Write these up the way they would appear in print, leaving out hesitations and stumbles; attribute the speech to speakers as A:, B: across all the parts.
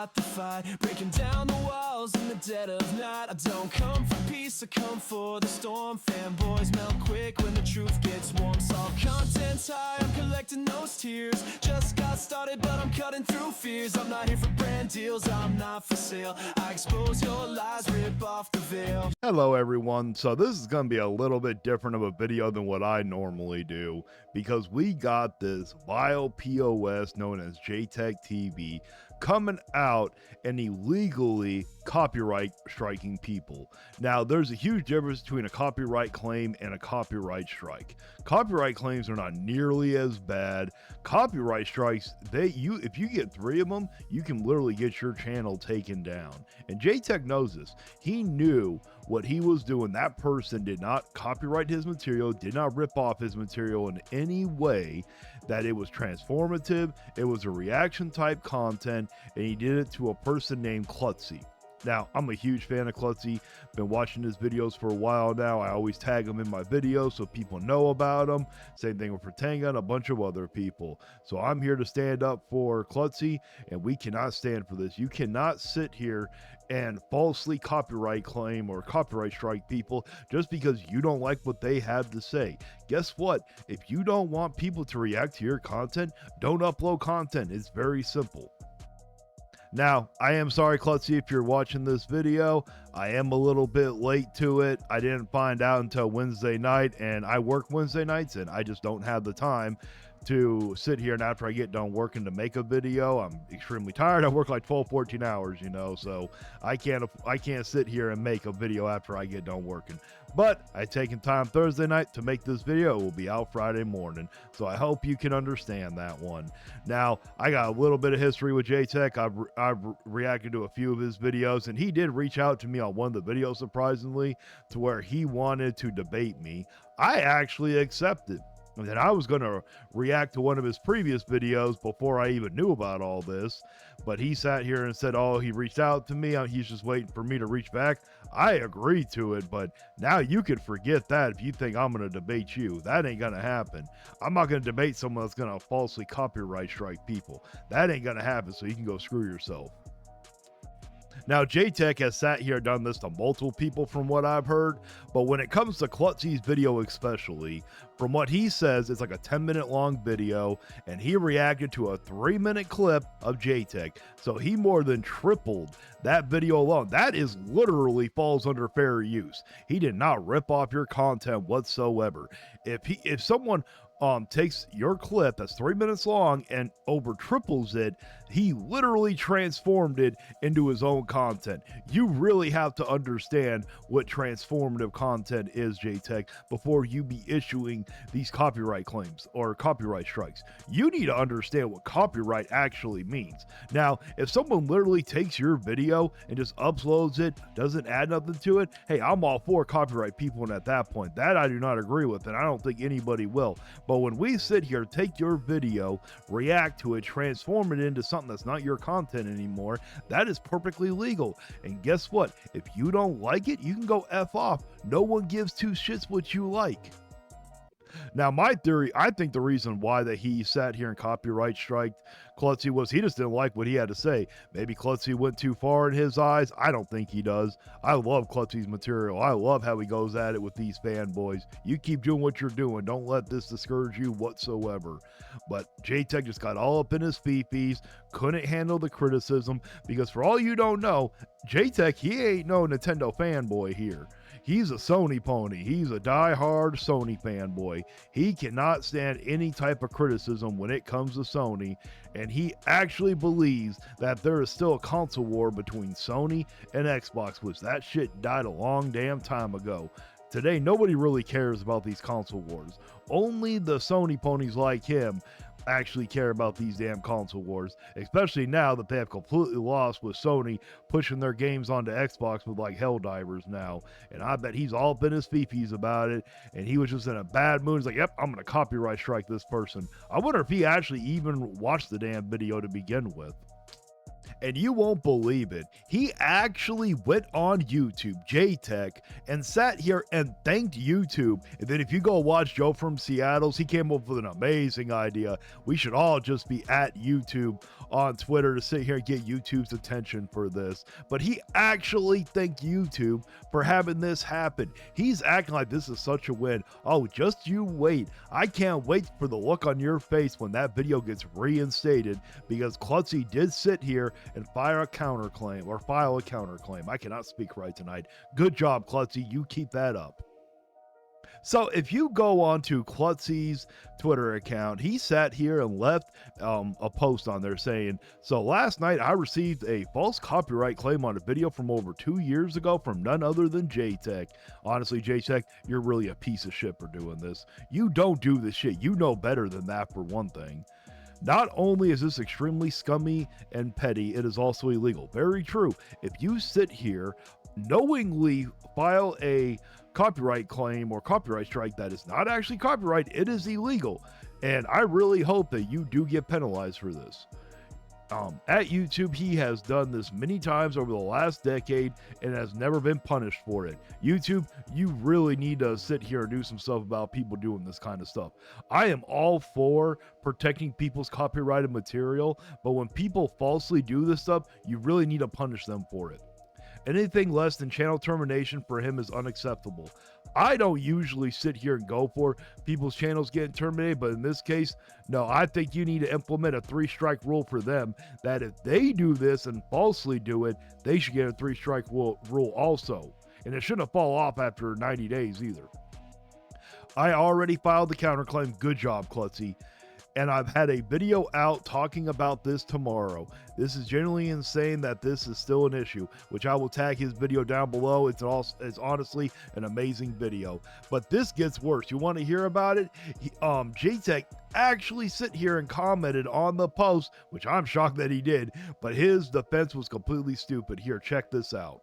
A: start the fight, breaking down the walls in the dead of night. I don't come for peace, I come for the storm. Fanboys melt quick when the truth gets warm. Saw content's high, I'm collecting those tears. Just got started, but I'm cutting through fears. I'm not here for brand deals, I'm not for sale. I expose your lies, rip off the veil.
B: Hello everyone, so this is going to be a little bit different of a video than what I normally do because we got this vile POS known as JTech TV coming out and illegally copyright striking people. Now there's a huge difference between a copyright claim and a copyright strike. Copyright claims are not nearly as bad. Copyright strikes, if you get 3 of them, you can literally get your channel taken down. And JTech knows this. He knew what he was doing. That person did not copyright his material, did not rip off his material in any way, that it was transformative, it was a reaction type content, and he did it to a person named Klutzy. Now, I'm a huge fan of Klutzy, been watching his videos for a while now. I always tag him in my videos so people know about him. Same thing with Fritanga and a bunch of other people. So I'm here to stand up for Klutzy, and we cannot stand for this. You cannot sit here and falsely copyright claim or copyright strike people just because you don't like what they have to say. Guess what? If you don't want people to react to your content, don't upload content. It's very simple. Now, I am sorry, Klutzy, if you're watching this video. I am a little bit late to it. I didn't find out until Wednesday night, and I work Wednesday nights, and I just don't have the time to sit here and after I get done working to make a video. I'm extremely tired. I work like 12-14 hours, you know, so I can't sit here and make a video after I get done working. But I taken time Thursday night to make this video. It will be out Friday morning, so I hope you can understand that one. Now, I got a little bit of history with JTech. I've reacted to a few of his videos, and he did reach out to me on one of the videos, surprisingly, to where he wanted to debate me. I actually accepted. And then I was going to react to one of his previous videos before I even knew about all this. But he sat here and said, oh, he reached out to me. He's just waiting for me to reach back. I agreed to it, but now you could forget that if you think I'm going to debate you. That ain't going to happen. I'm not going to debate someone that's going to falsely copyright strike people. That ain't going to happen, so you can go screw yourself. Now, JTech has sat here and done this to multiple people from what I've heard, but when it comes to Klutzy's video especially, from what he says, it's like a 10-minute long video, and he reacted to a 3-minute clip of JTech. So he more than tripled that video alone. That is literally falls under fair use. He did not rip off your content whatsoever. If someone takes your clip that's 3 minutes long and over triples it, he literally transformed it into his own content. You really have to understand what transformative content is, JTech, before you be issuing these copyright claims or copyright strikes. You need to understand what copyright actually means. Now, if someone literally takes your video and just uploads it, doesn't add nothing to it, hey, I'm all for copyright people, and at that point, that I do not agree with, and I don't think anybody will. But when we sit here, take your video, react to it, transform it into something that's not your content anymore, that is perfectly legal. And guess what? If you don't like it, you can go F off. No one gives two shits what you like. Now, my theory, I think the reason why that he sat here and copyright striked Klutzy was he just didn't like what he had to say. Maybe Klutzy went too far in his eyes. I don't think he does. I love Klutzy's material. I love how he goes at it with these fanboys. You keep doing what you're doing. Don't let this discourage you whatsoever. But JTech just got all up in his fifis, couldn't handle the criticism, because for all you don't know, JTech, he ain't no Nintendo fanboy here. He's a Sony pony. He's a die-hard Sony fanboy. He cannot stand any type of criticism when it comes to Sony, and he actually believes that there is still a console war between Sony and Xbox, which that shit died a long damn time ago. Today, nobody really cares about these console wars. Only the Sony ponies like him actually care about these damn console wars, especially now that they have completely lost with Sony pushing their games onto Xbox with like Helldivers now. And I bet he's all up in his fifis about it, and he was just in a bad mood. He's like, yep, I'm gonna copyright strike this person. I wonder if he actually even watched the damn video to begin with. And you won't believe it. He actually went on YouTube, JTech, and sat here and thanked YouTube. And then if you go watch Joe from Seattle's, he came up with an amazing idea. We should all just be at YouTube on Twitter to sit here and get YouTube's attention for this. But he actually thanked YouTube for having this happen. He's acting like this is such a win. Oh, just you wait. I can't wait for the look on your face when that video gets reinstated, because Klutzy did sit here and file a counterclaim. I cannot speak right tonight. Good job, Klutzy. You keep that up. So if you go on to Klutzy's Twitter account, he sat here and left a post on there saying, so last night I received a false copyright claim on a video from over 2 years ago from none other than JTech. Honestly, JTech, you're really a piece of shit for doing this. You don't do this shit. You know better than that, for one thing. Not only is this extremely scummy and petty, it is also illegal. Very true. If you sit here, knowingly file a copyright claim or copyright strike that is not actually copyright, it is illegal. And I really hope that you do get penalized for this. At YouTube, he has done this many times over the last decade and has never been punished for it. YouTube, you really need to sit here and do some stuff about people doing this kind of stuff. I am all for protecting people's copyrighted material, but when people falsely do this stuff, you really need to punish them for it. Anything less than channel termination for him is unacceptable. I don't usually sit here and go for people's channels getting terminated, but in this case, no, I think you need to implement a 3-strike rule for them, that if they do this and falsely do it, they should get a 3-strike rule also. And it shouldn't fall off after 90 days either. I already filed the counterclaim. Good job, Klutzy. And I've had a video out talking about this tomorrow. This is genuinely insane that this is still an issue, which I will tag his video down below. It's honestly an amazing video. But this gets worse. You want to hear about it? JTech actually sit here and commented on the post, which I'm shocked that he did, but his defense was completely stupid. Here, check this out.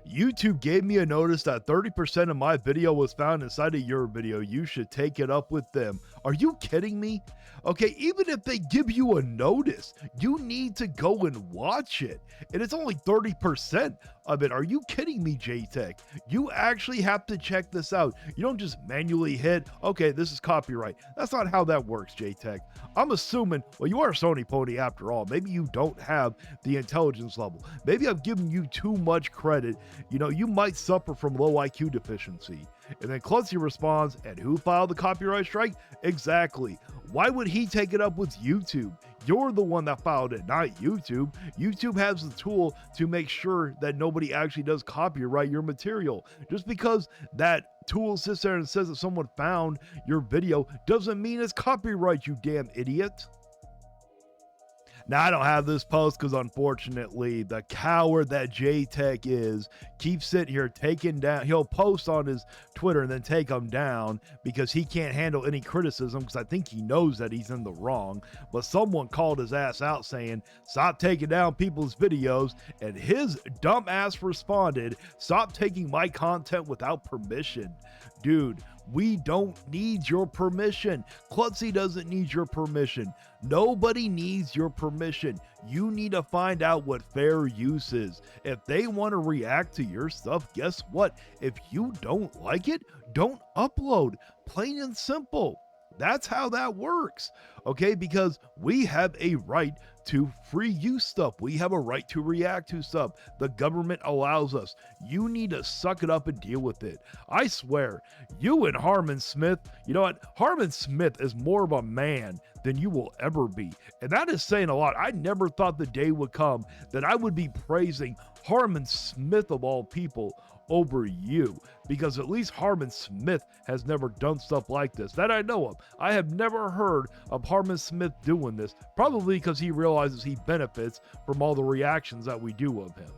B: YouTube gave me a notice that 30% of my video was found inside of your video. You should take it up with them. Are you kidding me? Okay, even if they give you a notice, you need to go and watch it. And it's only 30% of it. Are you kidding me, JTech? You actually have to check this out. You don't just manually hit, okay, this is copyright. That's not how that works, JTech. I'm assuming, well, you are a Sony pony after all. Maybe you don't have the intelligence level. Maybe I've given you too much credit. You know, you might suffer from low IQ deficiency. And then Klutzy responds, and who filed the copyright strike? Exactly. Why would he take it up with YouTube? You're the one that filed it, not YouTube. YouTube has the tool to make sure that nobody actually does copyright your material. Just because that tool sits there and says that someone found your video doesn't mean it's copyright, you damn idiot. Now, I don't have this post because unfortunately the coward that JTech is keeps sitting here taking down. He'll post on his Twitter and then take them down because he can't handle any criticism, because I think he knows that he's in the wrong. But someone called his ass out saying, stop taking down people's videos. And his dumb ass responded, stop taking my content without permission. Dude, we don't need your permission. Klutzy doesn't need your permission. Nobody needs your permission. You need to find out what fair use is. If they want to react to your stuff, guess what? If you don't like it, don't upload. Plain and simple. That's how that works, okay? Because we have a right to free use stuff. We have a right to react to stuff. The government allows us. You need to suck it up and deal with it. I swear, you and Harmon Smith, you know what? Harmon Smith is more of a man than you will ever be. And that is saying a lot. I never thought the day would come that I would be praising Harmon Smith of all people over you, because at least Harmon Smith has never done stuff like this that I know of. I have never heard of Harmon Smith doing this, probably because he realizes he benefits from all the reactions that we do of him.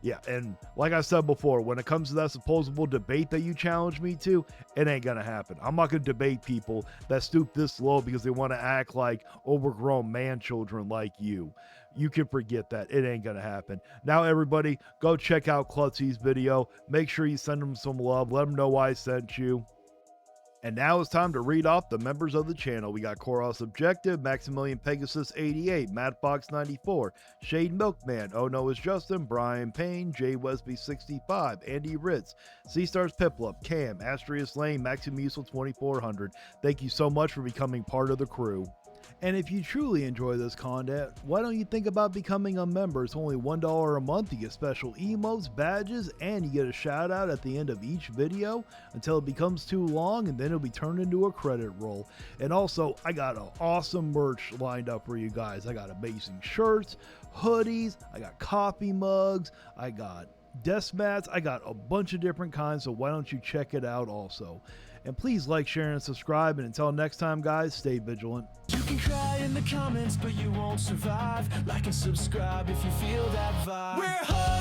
B: Yeah, and like I said before, when it comes to that supposable debate that you challenge me to, it ain't gonna happen. I'm not gonna debate people that stoop this low because they want to act like overgrown man children like you. You can forget that. It ain't gonna happen. Now, everybody, go check out Klutzy's video. Make sure you send him some love. Let him know I sent you. And now it's time to read off the members of the channel. We got Koros Objective, Maximilian Pegasus 88, Madfox 94, Shade Milkman, Oh No It's Justin, Brian Payne, Jay Wesby 65, Andy Ritz, Sea Stars Piplup, Cam, Astrius Lane, Maximusel 2400. Thank you so much for becoming part of the crew. And if you truly enjoy this content, why don't you think about becoming a member? It's only $1 a month. You get special emotes, badges, and you get a shout out at the end of each video until it becomes too long, and then it'll be turned into a credit roll. And also, I got an awesome merch lined up for you guys. I got amazing shirts, hoodies, I got coffee mugs, I got desk mats, I got a bunch of different kinds, so why don't you check it out also. And please like, share, and subscribe. And until next time, guys, stay vigilant.
A: You can cry in the comments, but you won't survive. Like and subscribe if you feel that vibe. We're